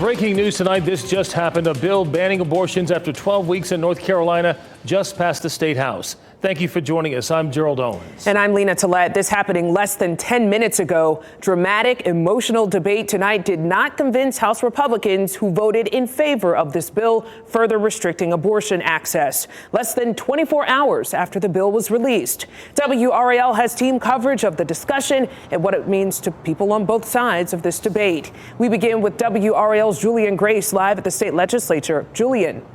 breaking news tonight. This just happened. A bill banning abortions after 12 weeks in North Carolina just passed the state house. Thank you for joining us. I'm Gerald Owens. And I'm Lena Tillett. This happening less than 10 minutes ago. Dramatic, emotional debate tonight did not convince House Republicans who voted in favor of this bill, further restricting abortion access. Less than 24 hours after the bill was released. WRAL has team coverage of the discussion and what it means to people on both sides of this debate. We begin with WRAL's Julian Grace live at the state legislature. Julian.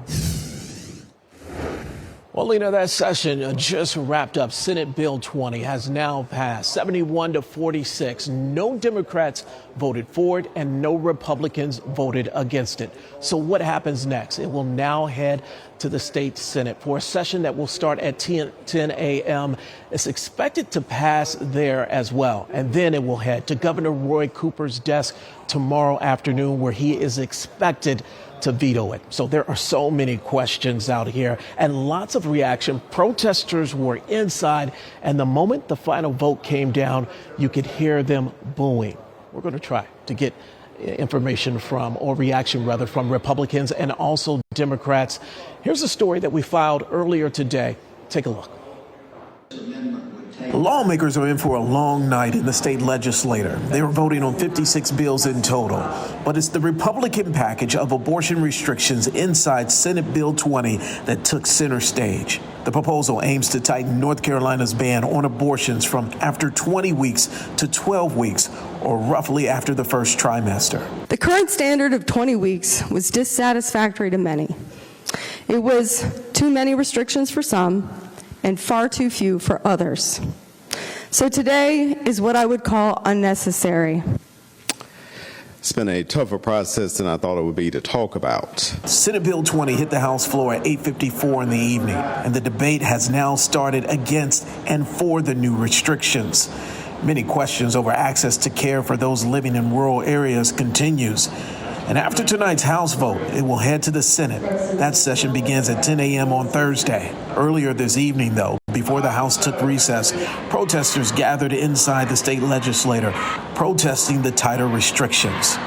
Well, Lena, that session just wrapped up. Senate Bill 20 has now passed 71 to 46. No Democrats voted for it and no Republicans voted against it. So what happens next? It will now head to the state Senate for a session that will start at 10 a.m. It's expected to pass there as well. And then it will head to Governor Roy Cooper's desk tomorrow afternoon, where he is expected to veto it. So there are so many questions out here and lots of reaction. Protesters were inside, and the moment the final vote came down, you could hear them booing. We're going to try to get information from, or reaction rather, from Republicans and also Democrats. Here's a story that we filed earlier today. Take a look. Lawmakers are in for a long night in the state legislature. They are voting on 56 bills in total. But it's the Republican package of abortion restrictions inside Senate Bill 20 that took center stage. The proposal aims to tighten North Carolina's ban on abortions from after 20 weeks to 12 weeks, or roughly after the first trimester. The current standard of 20 weeks was dissatisfactory to many. It was too many restrictions for some and far too few for others. So today is what I would call unnecessary. It's been a tougher process than I thought it would be to talk about. Senate Bill 20 hit the House floor at 8:54 in the evening, and the debate has now started against and for the new restrictions. Many questions over access to care for those living in rural areas continues. And after tonight's House vote, it will head to the Senate. That session begins at 10 a.m. on Thursday. Earlier this evening, though, before the House took recess, protesters gathered inside the state legislature, protesting the tighter restrictions.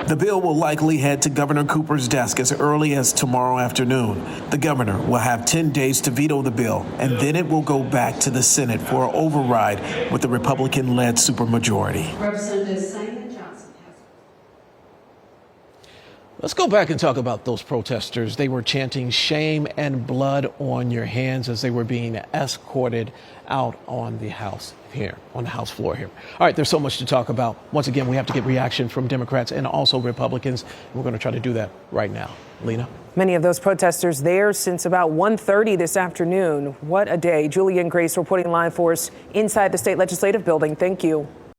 The bill will likely head to Governor Cooper's desk as early as tomorrow afternoon. The governor will have 10 days to veto the bill, and then it will go back to the Senate for an override with the Republican-led supermajority. Let's go back and talk about those protesters. They were chanting shame and blood on your hands as they were being escorted out on the House floor here. All right, there's so much to talk about. Once again, we have to get reaction from Democrats and also Republicans. We're going to try to do that right now. Lena? Many of those protesters there since about 1:30 this afternoon. What a day. Julian Grace reporting live for us inside the state legislative building. Thank you.